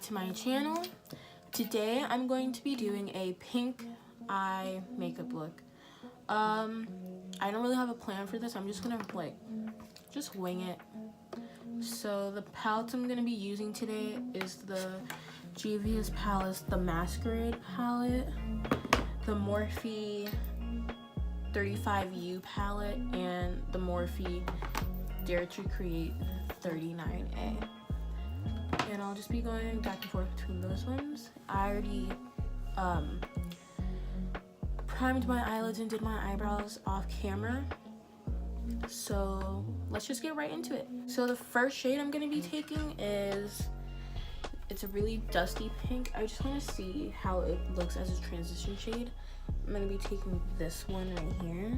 to my channel. Today I'm going to be doing a pink eye makeup look. I don't really have a plan for this. I'm just gonna just wing it. So the palettes I'm gonna be using today is the Juvia's Palace The Masquerade palette, the Morphe 35U palette, and the Morphe Dare to Create 39A. And I'll just be going back and forth between those ones. I already primed my eyelids and did my eyebrows off camera. So let's just get right into it. So the first shade I'm gonna be taking it's a really dusty pink. I just wanna see how it looks as a transition shade. I'm gonna be taking this one right here.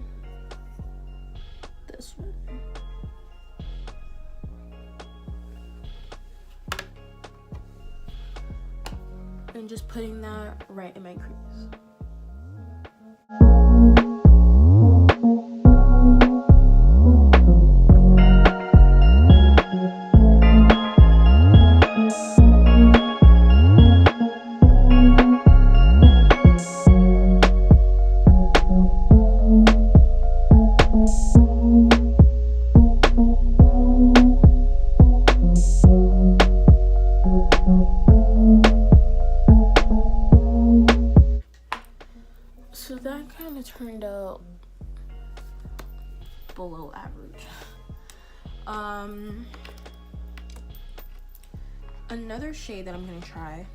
This one. And just putting that right in my crease. So that kind of turned out below average. Another shade that I'm gonna try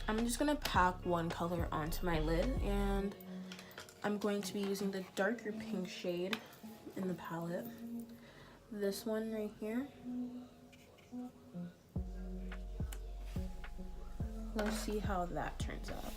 I'm just gonna pack one color onto my lid, and I'm going to be using the darker pink shade in the palette. This one right here. Let's see how that turns out.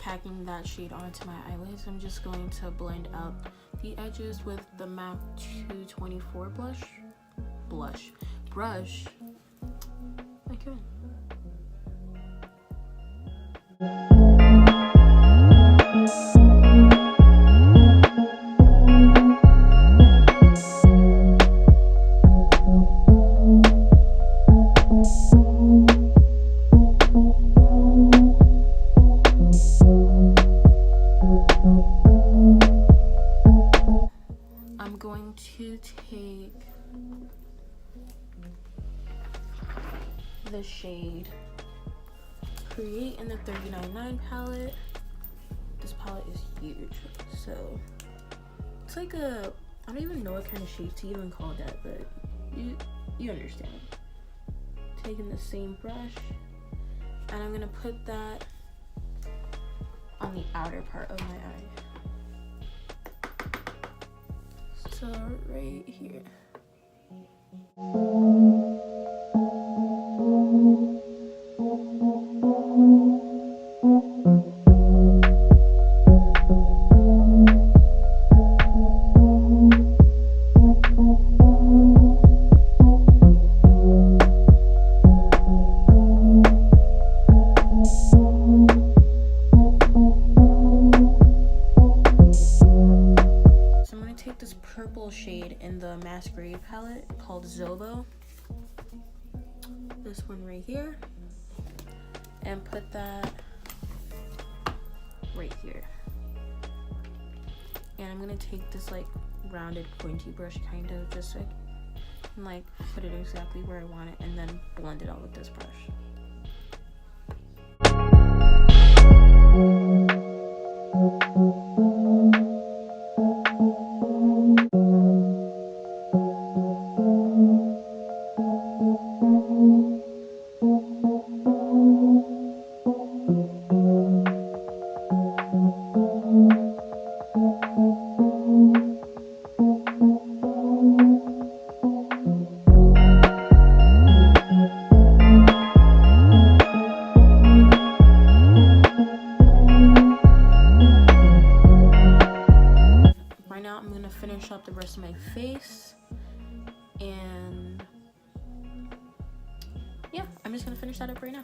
Packing that shade onto my eyelids, I'm just going to blend out the edges with the MAC 224 brush. Okay. I'm going to take the shade Create in the 39.9 palette. This palette is huge, so it's like a, I don't even know what kind of shade to even call that, but you understand. Taking the same brush, And I'm gonna put that on the outer part of my eye. So right here. Purple shade in the Masquerade palette called Zobo. This one right here. And put that right here. And I'm gonna take this like rounded pointy brush kind of just like put it exactly where I want it and then blend it out with this brush. Finish up the rest of my face, and yeah, I'm just gonna finish that up right now.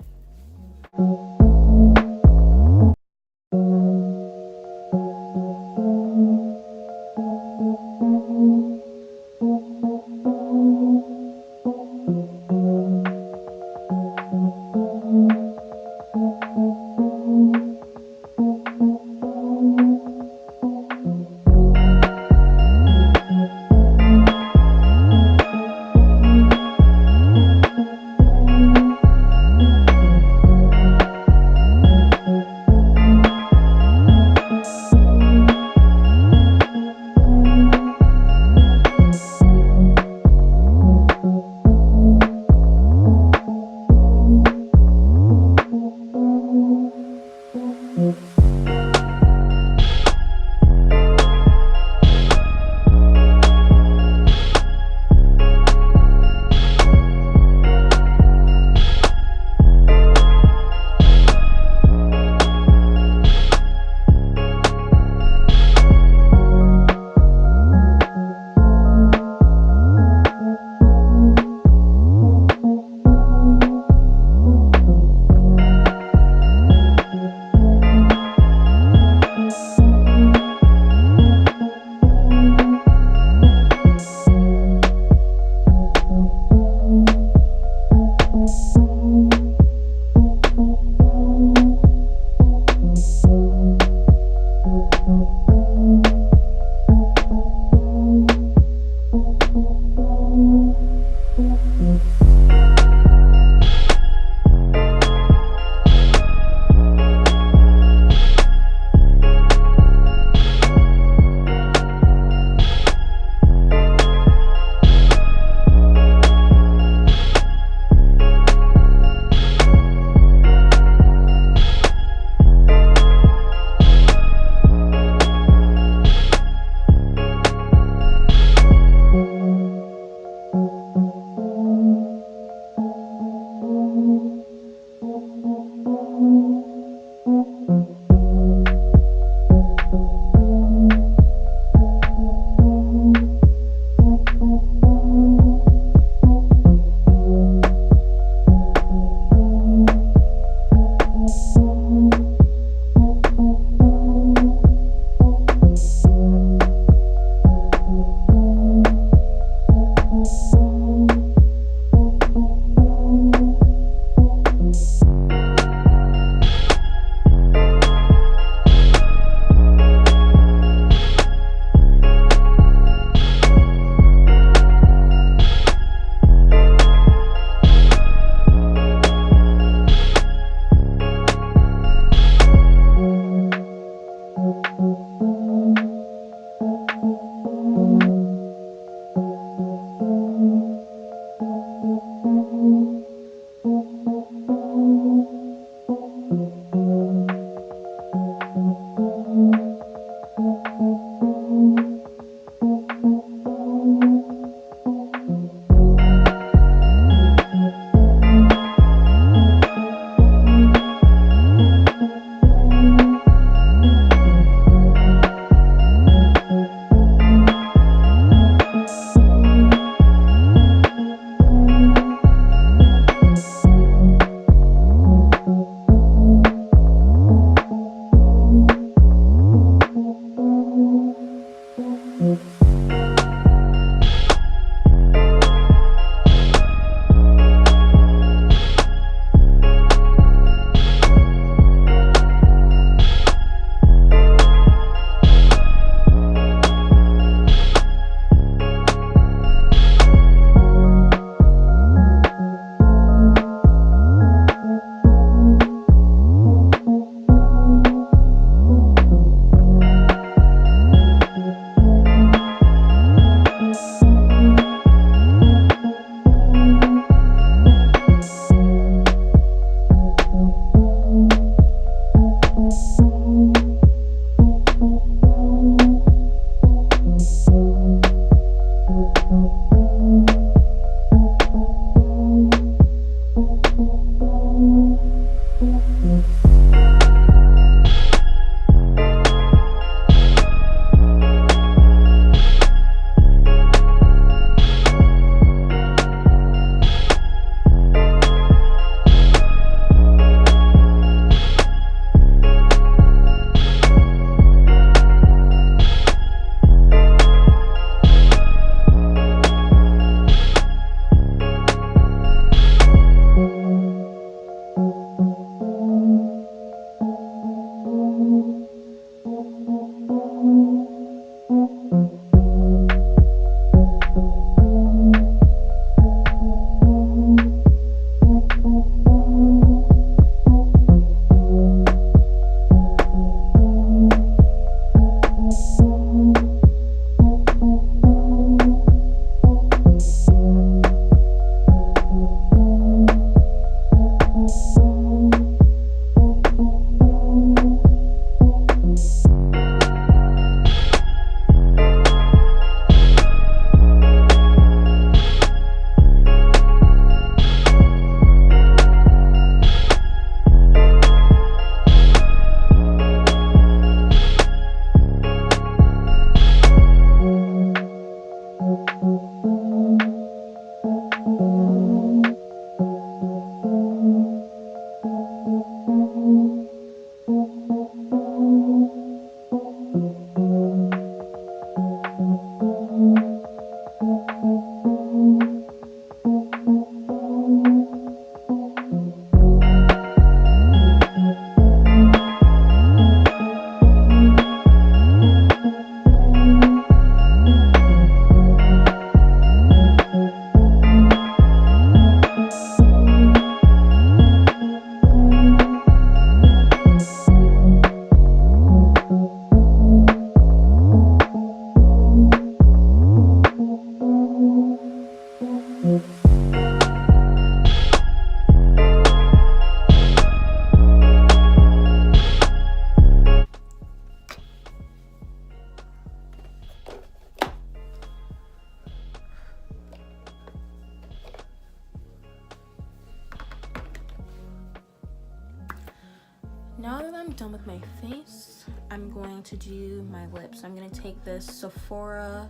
now that I'm done with my face, I'm going to do my lips. I'm going to take this Sephora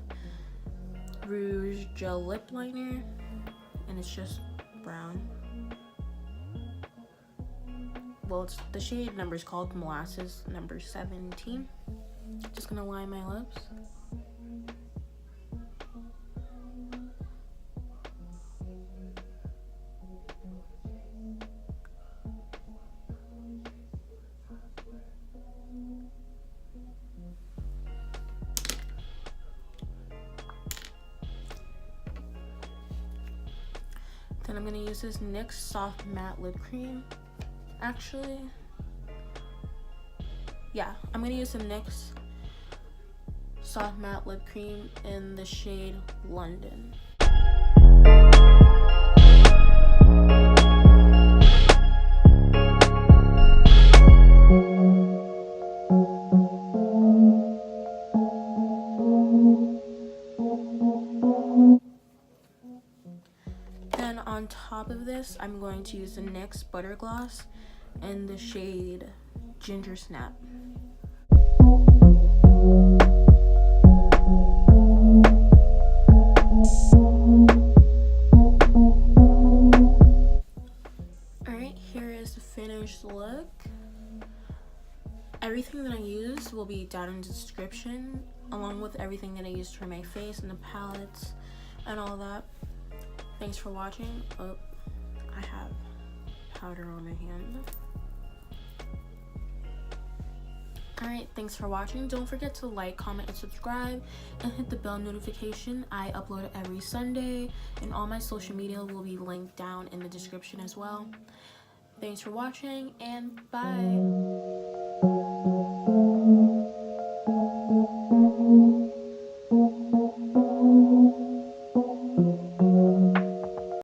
Rouge Gel Lip Liner, and it's just brown. Well, it's the shade number is called Molasses number 17. Just gonna line my lips. Then I'm gonna use this NYX Soft Matte Lip Cream. Actually, yeah, I'm gonna use the NYX Soft Matte Lip Cream in the shade London. Then on top of this, I'm going to use the NYX Butter Gloss in the shade Ginger Snap. Alright, here is the finished look. Everything that I used will be down in the description, along with everything that I used for my face and the palettes and all that. Thanks for watching. Oh, I have powder on my hand. Alright, thanks for watching. Don't forget to like, comment, and subscribe, and hit the bell notification. I upload every Sunday, and all my social media will be linked down in the description as well. Thanks for watching, and bye!